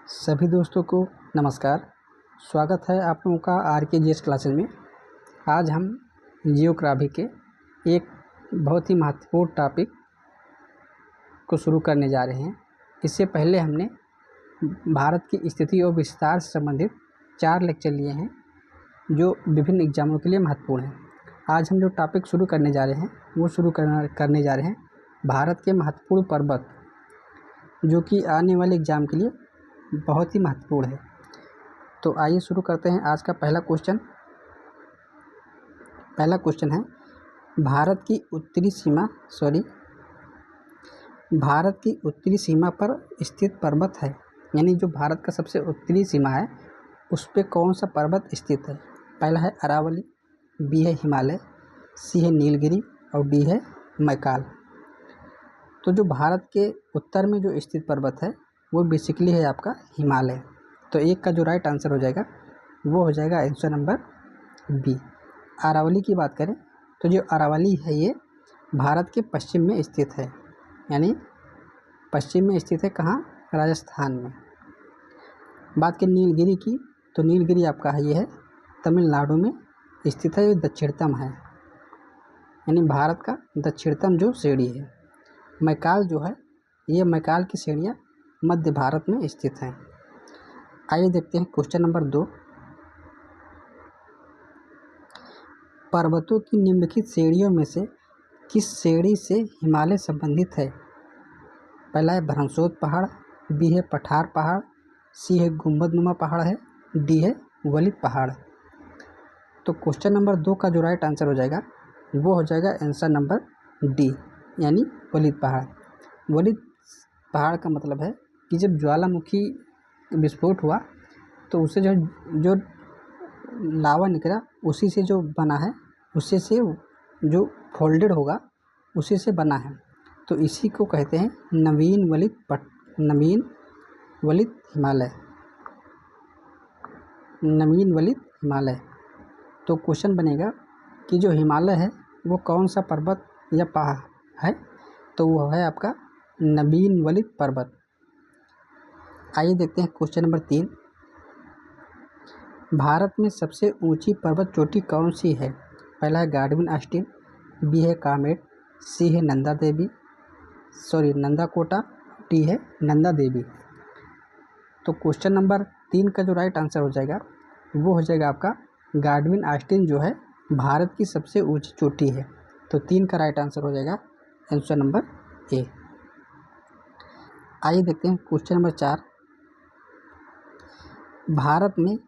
सभी दोस्तों को नमस्कार। स्वागत है आप लोगों का RKGS क्लासेस में। आज हम जियोग्राफी के एक बहुत ही महत्वपूर्ण टॉपिक को शुरू करने जा रहे हैं। इससे पहले हमने भारत की स्थिति और विस्तार से संबंधित 4 लेक्चर लिए हैं जो विभिन्न एग्जामों के लिए महत्वपूर्ण हैं। आज हम जो टॉपिक शुरू करने जा रहे हैं वो करने जा रहे हैं भारत के महत्वपूर्ण पर्वत, जो कि आने वाले एग्ज़ाम के लिए बहुत ही महत्वपूर्ण है। तो आइए शुरू करते हैं। आज का पहला क्वेश्चन है भारत की उत्तरी सीमा पर स्थित पर्वत है, यानी जो भारत का सबसे उत्तरी सीमा है उस पे कौन सा पर्वत स्थित है। पहला है अरावली, बी है हिमालय, सी है नीलगिरी और डी है मैकाल। तो जो भारत के उत्तर में जो स्थित पर्वत है वो बेसिकली है आपका हिमालय। तो एक का जो राइट आंसर हो जाएगा वो हो जाएगा आंसर नंबर बी। अरावली की बात करें तो जो अरावली है ये भारत के पश्चिम में स्थित है, यानी पश्चिम में स्थित है कहाँ, राजस्थान में। बात करें नीलगिरी की तो नीलगिरी आपका है ये है तमिलनाडु में स्थित है, ये दक्षिणतम है, यानी भारत का दक्षिणतम जो श्रेणी है। मैकाल जो है ये मैकाल की श्रेणियाँ मध्य भारत में स्थित हैं। आइए देखते हैं क्वेश्चन नंबर 2। पर्वतों की निम्नलिखित श्रेणियों में से किस श्रेणी से हिमालय संबंधित है। पहला है भ्रमशोद पहाड़, बी है पठार पहाड़, सी है गुंबदनुमा पहाड़ है, डी है वलित पहाड़। तो क्वेश्चन नंबर 2 का जो राइट आंसर हो जाएगा वो हो जाएगा आंसर नंबर डी, यानी वलित पहाड़। वलित पहाड़ का मतलब है कि जब ज्वालामुखी विस्फोट हुआ तो उससे जो लावा निकला उसी से जो बना है, उसी से जो फोल्डेड होगा उसी से बना है। तो इसी को कहते हैं नवीन वलित हिमालय। तो क्वेश्चन बनेगा कि जो हिमालय है वो कौन सा पर्वत या पहाड़ है, तो वो है आपका नवीन वलित पर्वत। आइए देखते हैं क्वेश्चन नंबर 3। भारत में सबसे ऊंची पर्वत चोटी कौन सी है। पहला है गाडविन आस्टीन, बी है कामेट, सी है नंदाकोटा, डी है नंदा देवी। तो क्वेश्चन नंबर 3 का जो राइट आंसर हो जाएगा वो हो जाएगा आपका गाडविन आस्टीन जो है भारत की सबसे ऊंची चोटी है। तो 3 का राइट आंसर हो जाएगा आंसर नंबर ए। आइए देखते हैं क्वेश्चन नंबर 4। भारत में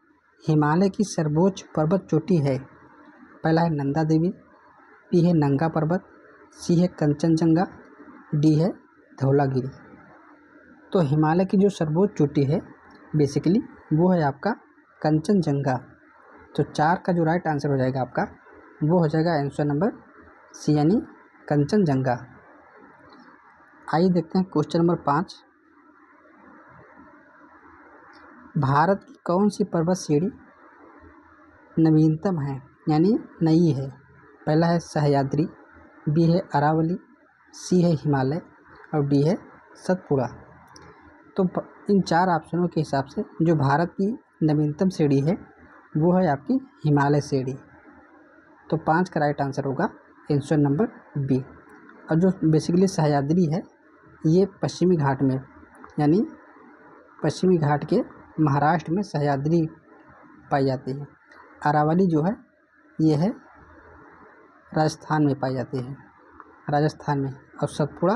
हिमालय की सर्वोच्च पर्वत चोटी है। पहला है नंदा देवी, बी है नंगा पर्वत, सी है कंचनजंगा, डी है धौलागिरी। तो हिमालय की जो सर्वोच्च चोटी है बेसिकली वो है आपका कंचनजंगा। तो 4 का जो राइट आंसर हो जाएगा आपका वो हो जाएगा आंसर नंबर सी, यानी कंचनजंगा। आइए देखते हैं क्वेश्चन नंबर 5। भारत की कौन सी पर्वत श्रेणी नवीनतम है, यानी नई है। पहला है सह्याद्री, बी है अरावली, सी है हिमालय और डी है सतपुड़ा। तो इन 4 ऑप्शनों के हिसाब से जो भारत की नवीनतम श्रेणी है वो है आपकी हिमालय श्रेणी। तो 5 का राइट आंसर होगा आंसर नंबर बी। और जो बेसिकली सह्याद्री है ये पश्चिमी घाट में, यानी पश्चिमी घाट के महाराष्ट्र में सह्याद्री पाई जाती है। अरावली जो है ये है राजस्थान में पाई जाती है, राजस्थान में। और सतपुड़ा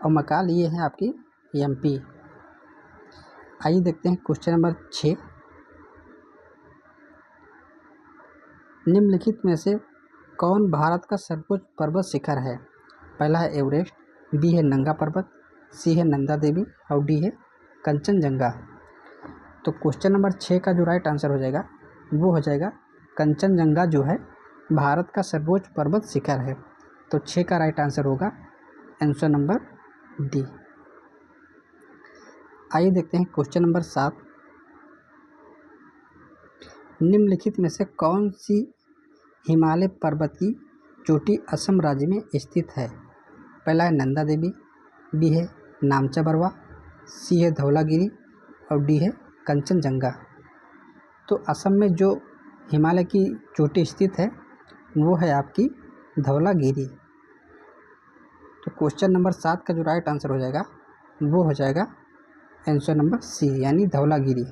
और मैकाल ये है आपकी MP। आइए देखते हैं क्वेश्चन नंबर 6। निम्नलिखित में से कौन भारत का सर्वोच्च पर्वत शिखर है। पहला है एवरेस्ट, बी है नंगा पर्वत, सी है नंदा देवी और डी है कंचनजंगा। तो क्वेश्चन नंबर 6 का जो राइट आंसर हो जाएगा वो हो जाएगा कंचनजंगा जो है भारत का सर्वोच्च पर्वत शिखर है। तो 6 का राइट आंसर होगा आंसर नंबर डी। आइए देखते हैं क्वेश्चन नंबर 7। निम्नलिखित में से कौन सी हिमालय पर्वत की चोटी असम राज्य में स्थित है। पहला है नंदा देवी, बी है नामचा बरवा, सी है धौलागिरी और डी है कंचनजंगा। तो असम में जो हिमालय की चोटी स्थित है वो है आपकी धवलागिरी। तो क्वेश्चन नंबर 7 का जो राइट आंसर हो जाएगा वो हो जाएगा आंसर नंबर सी यानी धवलागिरी।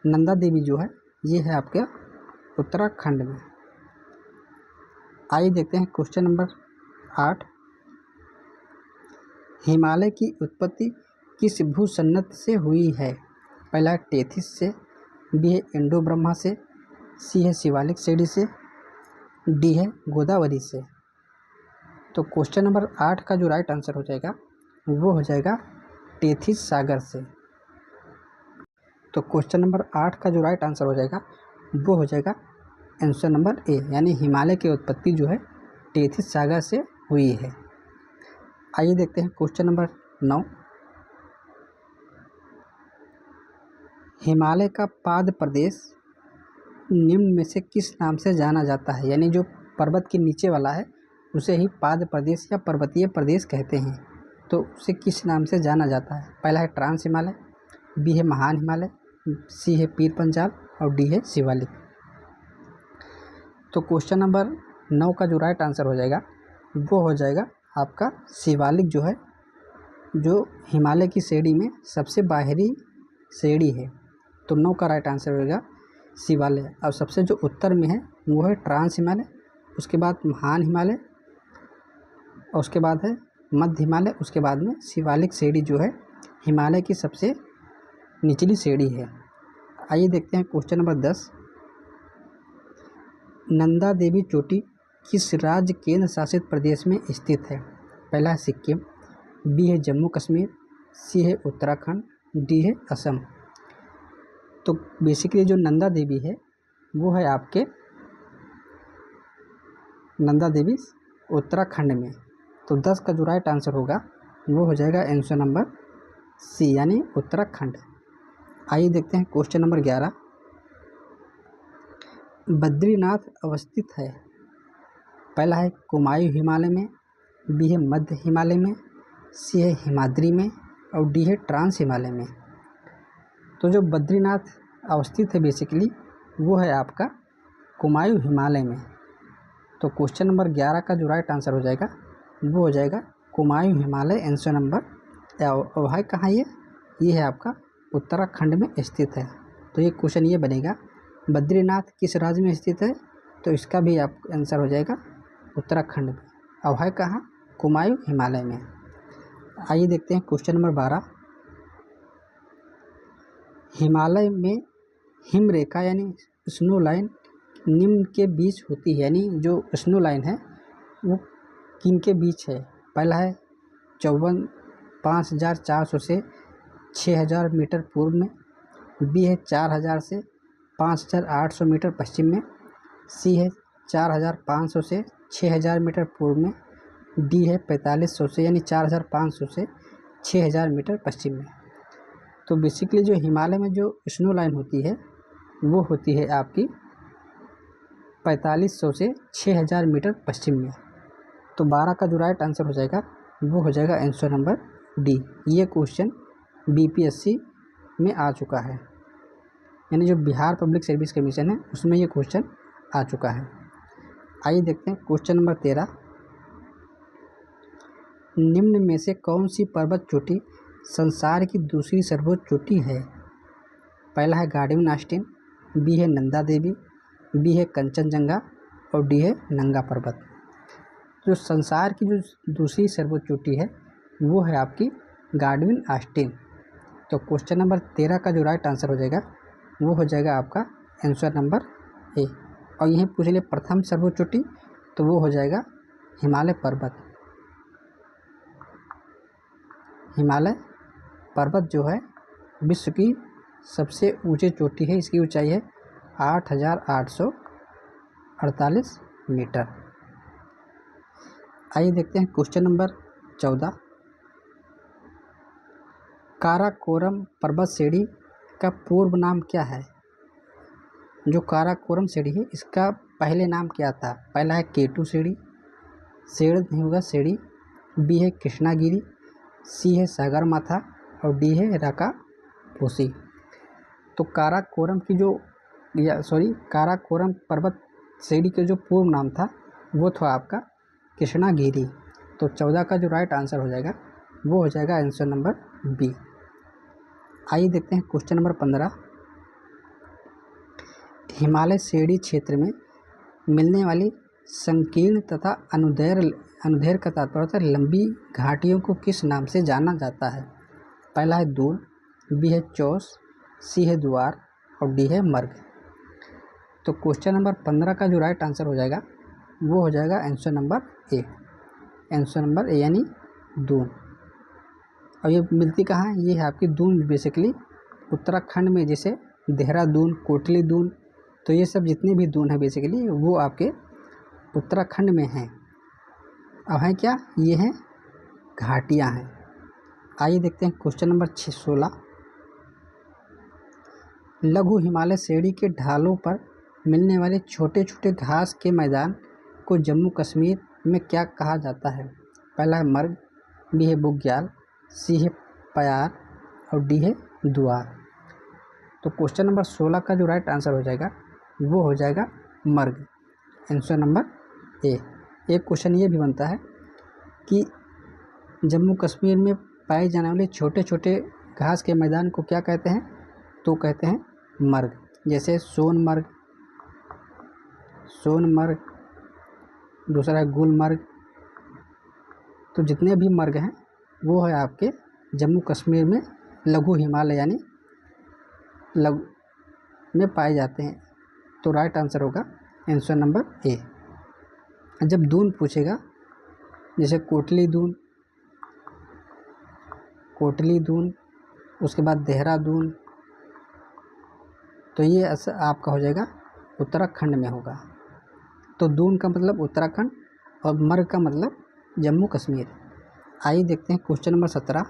नंदा देवी जो है ये है आपके उत्तराखंड में। आइए देखते हैं क्वेश्चन नंबर 8। हिमालय की उत्पत्ति किस भूसन्नत से हुई है? पहला है टेथिस से, बी है इंडो ब्रह्मा से, सी है शिवालिक श्रेणी से, डी है गोदावरी से। तो क्वेश्चन नंबर 8 का जो राइट आंसर हो जाएगा वो हो जाएगा टेथिस सागर से। तो क्वेश्चन नंबर 8 का जो राइट आंसर हो जाएगा वो हो जाएगा आंसर नंबर ए यानी हिमालय की उत्पत्ति जो है टेथिस सागर से हुई है। आइए देखते हैं क्वेश्चन नंबर 9। हिमालय का पाद प्रदेश निम्न में से किस नाम से जाना जाता है? यानी जो पर्वत के नीचे वाला है उसे ही पाद प्रदेश या पर्वतीय प्रदेश कहते हैं। तो उसे किस नाम से जाना जाता है? पहला है ट्रांस हिमालय, बी है महान हिमालय, सी है पीर पंजाल और डी है शिवालिक। तो क्वेश्चन नंबर 9 का जो राइट आंसर हो जाएगा वो हो जाएगा आपका शिवालिक जो है, जो हिमालय की श्रेणी में सबसे बाहरी श्रेणी है। तो 9 का राइट आंसर होगा शिवालय। और सबसे जो उत्तर में है वो है ट्रांस हिमालय, उसके बाद महान हिमालय और उसके बाद है मध्य हिमालय, उसके बाद में शिवालिक श्रेणी जो है हिमालय की सबसे निचली श्रेणी है। आइए देखते हैं क्वेश्चन नंबर 10। नंदा देवी चोटी किस राज्य केंद्र शासित प्रदेश में स्थित है? पहला है सिक्किम, बी है जम्मू कश्मीर, सी है उत्तराखंड, डी है असम। तो बेसिकली जो नंदा देवी है वो है आपके नंदा देवी उत्तराखंड में। तो 10 का जो राइट आंसर होगा वो हो जाएगा आंसर नंबर सी यानी उत्तराखंड। आइए देखते हैं क्वेश्चन नंबर 11। बद्रीनाथ अवस्थित है? पहला है कुमायूं हिमालय में, बी है मध्य हिमालय में, सी है हिमाद्री में और डी है ट्रांस हिमालय में। तो जो बद्रीनाथ अवस्थित है बेसिकली वो है आपका कुमायूं हिमालय में। तो क्वेश्चन नंबर 11 का जो राइट आंसर हो जाएगा वो हो जाएगा कुमायूं हिमालय आंसर नंबर। और है कहाँ ये है आपका उत्तराखंड में स्थित है। तो ये क्वेश्चन ये बनेगा बद्रीनाथ किस राज्य में स्थित है? तो इसका भी आप आंसर हो जाएगा उत्तराखंड में। और है कहाँ? कुमायूं हिमालय में। आइए देखते हैं क्वेश्चन नंबर 12। हिमालय में हिम रेखा यानी स्नो लाइन निम्न के बीच होती है, यानी जो स्नो लाइन है वो किन के बीच है? पहला है 54,400 से 6,000 मीटर पूर्व में, बी है 4,000 से 5,800 मीटर पश्चिम में, सी है 4,500 से 6,000 मीटर पूर्व में, डी है 4,500 से यानी 4,500 से 6,000 मीटर पश्चिम में। तो बेसिकली जो हिमालय में जो स्नो लाइन होती है वो होती है आपकी 4,500 से 6,000 मीटर पश्चिम में। तो 12 का जो राइट आंसर हो जाएगा वो हो जाएगा आंसर नंबर डी। ये क्वेश्चन बीपीएससी में आ चुका है, यानी जो बिहार पब्लिक सर्विस कमीशन है उसमें ये क्वेश्चन आ चुका है। आइए देखते हैं क्वेश्चन नंबर 13। निम्न में से कौन सी पर्वत चोटी संसार की दूसरी सर्वोच्च चोटी है? पहला है गार्डन आस्टिन, बी है नंदा देवी, बी है कंचनजंगा और डी है नंगा पर्वत। जो संसार की जो दूसरी सर्वोच्च चोटी है वो है आपकी गार्डन आस्टिन। तो क्वेश्चन नंबर 13 का जो राइट आंसर हो जाएगा वो हो जाएगा आपका आंसर नंबर ए। और यहीं पूछ लिया प्रथम सर्वोच्च चोटी, तो वो हो जाएगा हिमालय पर्वत। हिमालय पर्वत जो है विश्व की सबसे ऊंची चोटी है, इसकी ऊंचाई है 8,848 मीटर। आइए देखते हैं क्वेश्चन नंबर 14। काराकोरम पर्वत श्रेणी का पूर्व नाम क्या है? जो काराकोरम श्रेणी है इसका पहले नाम क्या था? पहला है केटू श्रेणी, शेरधनिगा श्रेणी, बी है कृष्णागिरी, सी है सागरमाथा और डी है राका भूसी। तो काराकोरम की जो काराकोरम पर्वत श्रेणी के जो पूर्व नाम था वो था आपका कृष्णागिरी। तो 14 का जो राइट आंसर हो जाएगा वो हो जाएगा आंसर नंबर बी। आइए देखते हैं क्वेश्चन नंबर 15। हिमालय श्रेणी क्षेत्र में मिलने वाली संकीर्ण तथा अनुदैर्घ्य का तात्पर्य होता है लंबी घाटियों को किस नाम से जाना जाता है? पहला है दून, बी है चौस, सी है द्वार और डी है मर्ग। तो क्वेश्चन नंबर 15 का जो राइट आंसर हो जाएगा वो हो जाएगा आंसर नंबर ए। आंसर नंबर ए यानी दून। और ये मिलती कहाँ है? ये है आपकी दून बेसिकली उत्तराखंड में, जैसे देहरादून, कोटली दून, तो ये सब जितने भी दून है बेसिकली वो आपके उत्तराखंड में हैं। अब हैं क्या? ये हैं घाटियाँ हैं। आइए देखते हैं क्वेश्चन नंबर 16। लघु हिमालय श्रेणी के ढालों पर मिलने वाले छोटे छोटे घास के मैदान को जम्मू कश्मीर में क्या कहा जाता है? पहला है मर्ग, बी है बुग्याल, सी है पयार और डी है द्वार। तो क्वेश्चन नंबर 16 का जो राइट आंसर हो जाएगा वो हो जाएगा मर्ग। Answer number A. एक क्वेश्चन ये भी बनता है कि जम्मू कश्मीर में पाए जाने वाले छोटे छोटे घास के मैदान को क्या कहते हैं? तो कहते हैं मर्ग। जैसे सोनमर्ग, दूसरा है गुलमर्ग। तो जितने भी मर्ग हैं वो है आपके जम्मू कश्मीर में लघु हिमालय यानी लघु में पाए जाते हैं। तो राइट आंसर होगा आंसर नंबर ए। जब दून पूछेगा, जैसे कोटली दून, उसके बाद देहरादून, तो ये आपका हो जाएगा उत्तराखंड में होगा। तो दून का मतलब उत्तराखंड और मर्ग का मतलब जम्मू कश्मीर। आइए देखते हैं क्वेश्चन नंबर 17।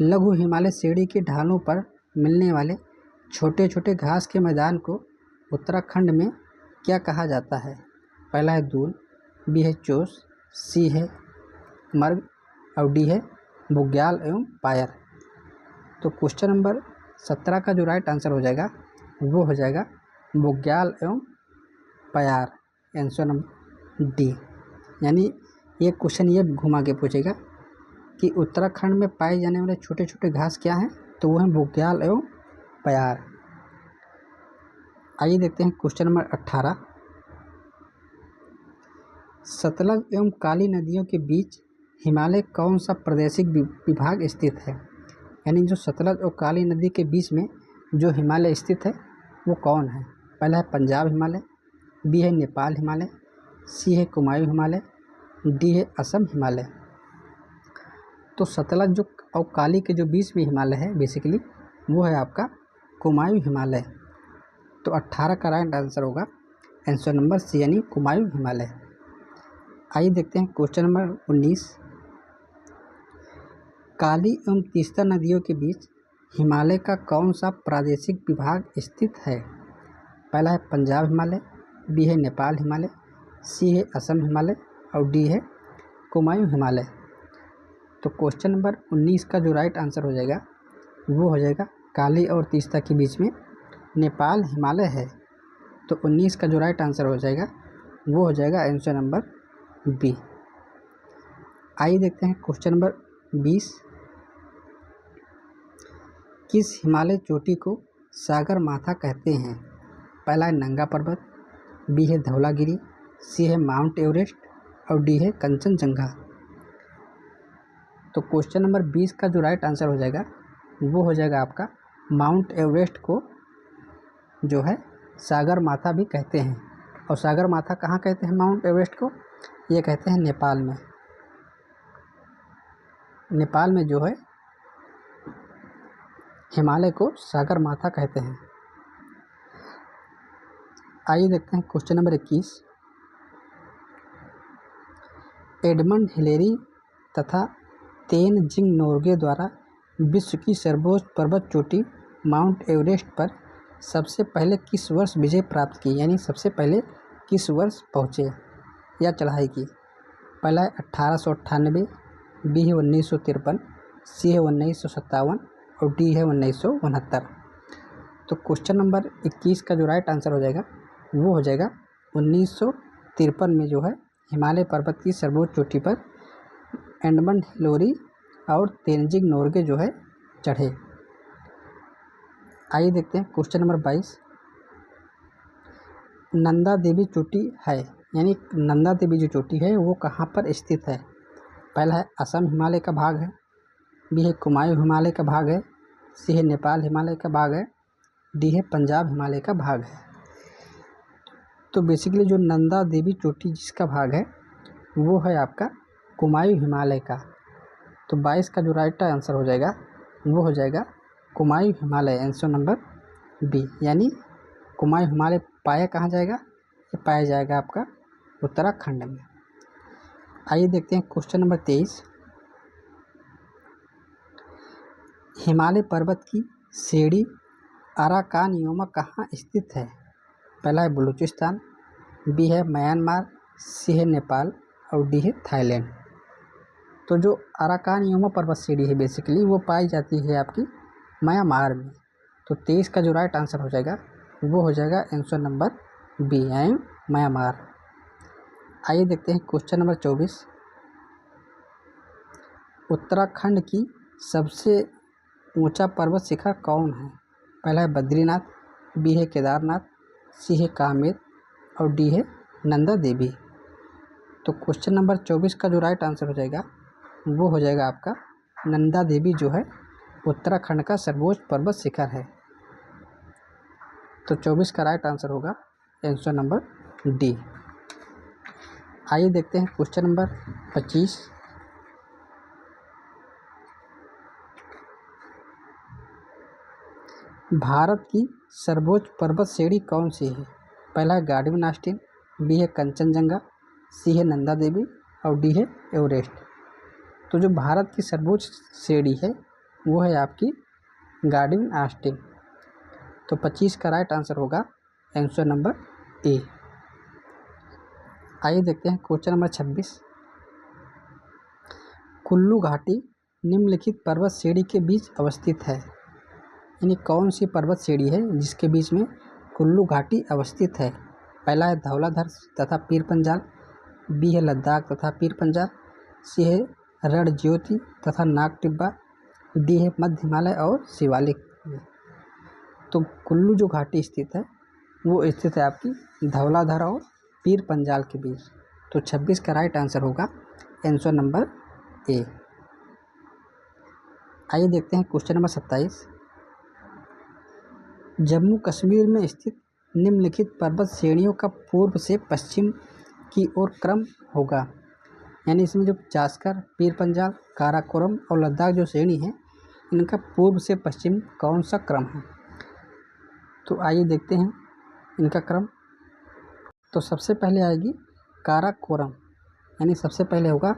लघु हिमालय श्रेणी के ढालों पर मिलने वाले छोटे छोटे घास के मैदान को उत्तराखंड में क्या कहा जाता है? पहला है दून, बी है चोस, सी है मर्ग और डी है बुग्याल एवं पायर। तो क्वेश्चन नंबर 17 का जो राइट आंसर हो जाएगा वो हो जाएगा बुग्याल एवं पयार। Answer number D. यानी ये क्वेश्चन ये घुमा के पूछेगा कि उत्तराखंड में पाए जाने वाले छोटे छोटे घास क्या हैं? तो वो हैं बुग्याल एवं पयार। आइए देखते हैं क्वेश्चन नंबर 18। सतलज एवं काली नदियों के बीच हिमालय कौन सा प्रादेशिक विभाग स्थित है? यानी जो सतलज और काली नदी के बीच में जो हिमालय स्थित है वो कौन है? पहला है पंजाब हिमालय, बी है नेपाल हिमालय, सी है कुमायूं हिमालय, डी है असम हिमालय। तो सतलज जो और काली के जो बीच में हिमालय है बेसिकली वो है आपका कुमायूं हिमालय। तो 18 का राइट आंसर होगा आंसर नंबर सी यानी कुमायूं हिमालय। आइए देखते हैं क्वेश्चन नंबर 19। काली एवं तीस्ता नदियों के बीच हिमालय का कौन सा प्रादेशिक विभाग स्थित है? पहला है पंजाब हिमालय, बी है नेपाल हिमालय, सी है असम हिमालय और डी है कुमायूं हिमालय। तो क्वेश्चन नंबर 19 का जो राइट आंसर हो जाएगा वो हो जाएगा काली और तीस्ता के बीच में नेपाल हिमालय है। तो 19 का जो राइट आंसर हो जाएगा वो हो जाएगा आंसर नंबर बी। आइए देखते हैं क्वेश्चन नंबर 20। किस हिमालय चोटी को सागर माथा कहते हैं? पहला है नंगा पर्वत, बी है धौलागिरी, सी है माउंट एवरेस्ट और डी है कंचनजंगा। तो क्वेश्चन नंबर 20 का जो राइट आंसर हो जाएगा वो हो जाएगा आपका माउंट एवरेस्ट को जो है सागर माथा भी कहते हैं। और सागर माथा कहाँ कहते हैं माउंट एवरेस्ट को? ये कहते हैं नेपाल में। नेपाल में जो है हिमालय को सागर माथा कहते हैं। आइए देखते हैं क्वेश्चन नंबर 21। एडमंड हिलेरी तथा तेनजिंग नोर्गे द्वारा विश्व की सर्वोच्च पर्वत चोटी माउंट एवरेस्ट पर सबसे पहले किस वर्ष विजय प्राप्त की? यानी सबसे पहले किस वर्ष पहुँचे या चढ़ाई की? पहला है 1898, बी है 1953, सी है 1957 और डी है 1969। तो क्वेश्चन नंबर 21 का जो राइट आंसर हो जाएगा वो हो जाएगा 1953 में जो है हिमालय पर्वत की सर्वोच्च चोटी पर एडमंड हिलोरी और तेनजिंग नोर्गे जो है चढ़े। आइए देखते हैं क्वेश्चन नंबर 22। नंदा देवी चोटी है, यानी नंदा देवी जो चोटी है वो कहाँ पर स्थित है? पहला है असम हिमालय का भाग है, बी है कुमायूं हिमालय का भाग है, सी है नेपाल हिमालय का भाग है, डी है पंजाब हिमालय का भाग है। तो बेसिकली जो नंदा देवी चोटी जिसका भाग है वो है आपका कुमायूं हिमालय का। तो 22 का जो राइट आंसर हो जाएगा वो हो जाएगा Kumaon Himalaya, answer number B. यानी कुमायूं हिमालय पाया कहाँ जाएगा? ये पाया जाएगा आपका उत्तराखंड में। आइए देखते हैं क्वेश्चन नंबर 23। हिमालय पर्वत की श्रेणी अराकान योमा कहाँ स्थित है? पहला है बलूचिस्तान, बी है म्यांमार, सी है नेपाल और डी है थाईलैंड। तो जो अराकान योमा पर्वत श्रेणी है बेसिकली वो पाई जाती है आपकी म्यांमार में। तो 23 का जो राइट आंसर हो जाएगा वो हो जाएगा answer number B and Myanmar. आइए देखते हैं क्वेश्चन नंबर 24। उत्तराखंड की सबसे ऊंचा पर्वत शिखर कौन है? पहला है बद्रीनाथ, बी है केदारनाथ, सी है कामेत और डी है नंदा देवी। तो क्वेश्चन नंबर 24 का जो राइट आंसर हो जाएगा वो हो जाएगा आपका नंदा देवी जो है उत्तराखंड का सर्वोच्च पर्वत शिखर है। तो 24 का राइट आंसर होगा आंसर नंबर डी। आइए देखते हैं क्वेश्चन नंबर 25। भारत की सर्वोच्च पर्वत श्रेणी कौन सी है? पहला है गार्डवन आस्टीन, बी है कंचनजंगा, सी है नंदा देवी और डी है एवरेस्ट। तो जो भारत की सर्वोच्च श्रेणी है वो है आपकी गार्डवन आस्टीन। तो 25 का राइट आंसर होगा आंसर नंबर ए। आइए देखते हैं क्वेश्चन नंबर 26। कुल्लू घाटी निम्नलिखित पर्वत श्रेणी के बीच अवस्थित है, यानी कौन सी पर्वत श्रेणी है जिसके बीच में कुल्लू घाटी अवस्थित है? पहला है धौलाधर तथा पीर पंजाल, बी है लद्दाख तथा पीर पंजाल, सी है रणज्योति तथा नाग टिब्बा, डी है मध्य हिमालय और शिवालिक। तो कुल्लू जो घाटी स्थित है वो स्थित है आपकी धौलाधर और पीर पंजाल के बीच। तो 26 का राइट आंसर होगा आंसर नंबर ए। आइए देखते हैं क्वेश्चन नंबर 27। जम्मू कश्मीर में स्थित निम्नलिखित पर्वत श्रेणियों का पूर्व से पश्चिम की ओर क्रम होगा, यानी इसमें जो जास्कर, पीर पंजाल, काराकोरम और लद्दाख जो श्रेणी है इनका पूर्व से पश्चिम कौन सा क्रम है? तो आइए देखते हैं इनका क्रम। तो सबसे पहले आएगी काराकोरम, यानी सबसे पहले होगा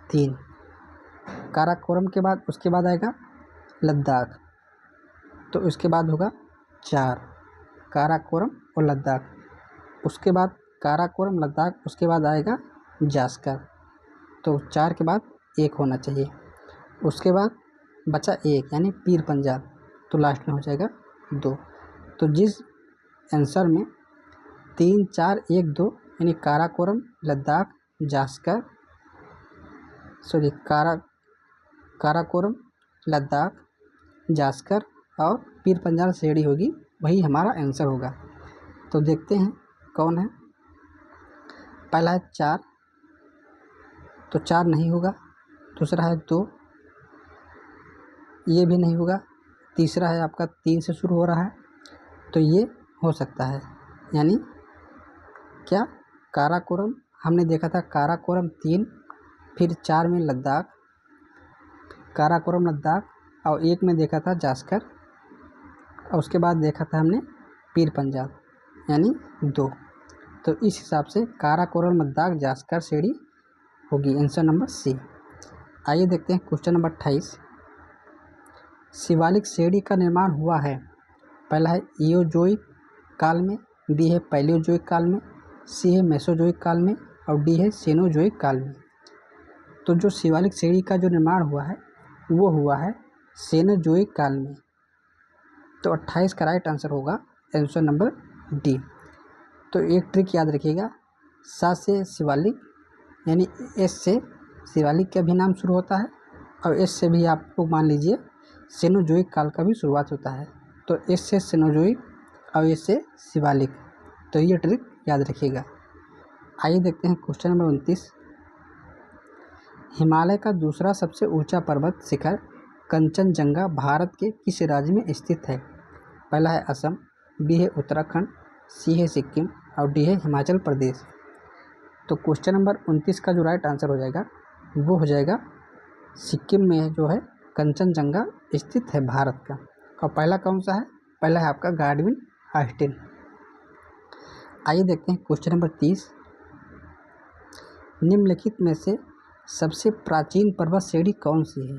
3, काराकोरम के बाद उसके बाद आएगा लद्दाख, तो उसके बाद होगा 4, काराकोरम और लद्दाख, उसके बाद काराकोरम लद्दाख, उसके बाद आएगा जास्कर। तो 4 के बाद 1 होना चाहिए, उसके बाद बचा 1 यानी पीर पंजाल, तो लास्ट में हो जाएगा 2। तो जिस आंसर में 3, 4, 1, 2 यानी काराकोरम लद्दाख जास्कर काराकोरम लद्दाख जास्कर और पीर पंजाल श्रेणी होगी, वही हमारा आंसर होगा। तो देखते हैं कौन है। पहला है 4, तो 4 नहीं होगा। दूसरा है 2, ये भी नहीं होगा। तीसरा है आपका 3 से शुरू हो रहा है, तो ये हो सकता है, यानी क्या काराकोरम हमने देखा था, काराकोरम 3, फिर 4 में लद्दाख, काराकोरम लद्दाख और 1 में देखा था जास्कर और उसके बाद देखा था हमने पीर पंजाल यानी 2। तो इस हिसाब से काराकोरम लद्दाख जास्कर श्रेणी होगी, आंसर नंबर सी। आइए देखते हैं क्वेश्चन नंबर 28। शिवालिक श्रेणी का निर्माण हुआ है, पहला है इयोजोइक काल में, बी है पैलियोजोइक काल में, सी है मेसोजोइक काल में और डी है सेनोजोइक काल में। तो जो शिवालिक श्रेणी का जो निर्माण हुआ है वो हुआ है सेनोजोइक काल में। तो 28 का राइट आंसर होगा आंसर नंबर डी। तो एक ट्रिक याद रखिएगा, सा से शिवालिक यानी एस से शिवालिक का भी नाम शुरू होता है और एस से भी आपको मान लीजिए सेनोजोइक काल का भी शुरुआत होता है। तो एस से सेनोजोइक और एस से शिवालिक, तो ये ट्रिक याद रखिएगा। आइए देखते हैं क्वेश्चन नंबर 29। हिमालय का दूसरा सबसे ऊंचा पर्वत शिखर कंचनजंगा भारत के किस राज्य में स्थित है? पहला है असम, बी है उत्तराखंड, सी है सिक्किम और डी है हिमाचल प्रदेश। तो क्वेश्चन नंबर 29 का जो राइट आंसर हो जाएगा वो हो जाएगा सिक्किम में जो है कंचनजंगा स्थित है भारत का। और पहला कौन सा है? पहला है आपका गाडविन ऑस्टिन। आइए देखते हैं क्वेश्चन नंबर 30। निम्नलिखित में से सबसे प्राचीन पर्वत श्रेणी कौन सी है?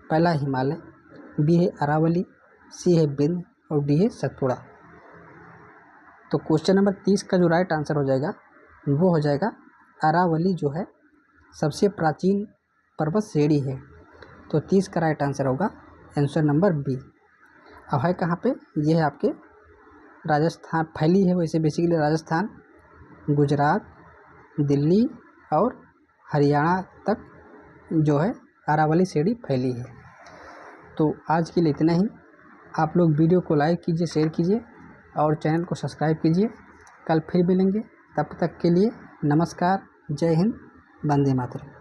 पहला है हिमालय, बी है अरावली, सी है विंध्य और डी है सतपुड़ा। तो क्वेश्चन नंबर 30 का जो राइट आंसर हो जाएगा वो हो जाएगा अरावली जो है सबसे प्राचीन पर्वत श्रेणी है। तो 30 का राइट आंसर होगा आंसर नंबर बी। अब है कहाँ पे? ये है आपके राजस्थान, फैली है वैसे बेसिकली राजस्थान, गुजरात, दिल्ली और हरियाणा तक जो है अरावली श्रेणी फैली है। तो आज के लिए इतना ही। आप लोग वीडियो को लाइक कीजिए, शेयर कीजिए और चैनल को सब्सक्राइब कीजिए। कल फिर मिलेंगे, तब तक के लिए नमस्कार, जय हिंद, वंदे मातरम।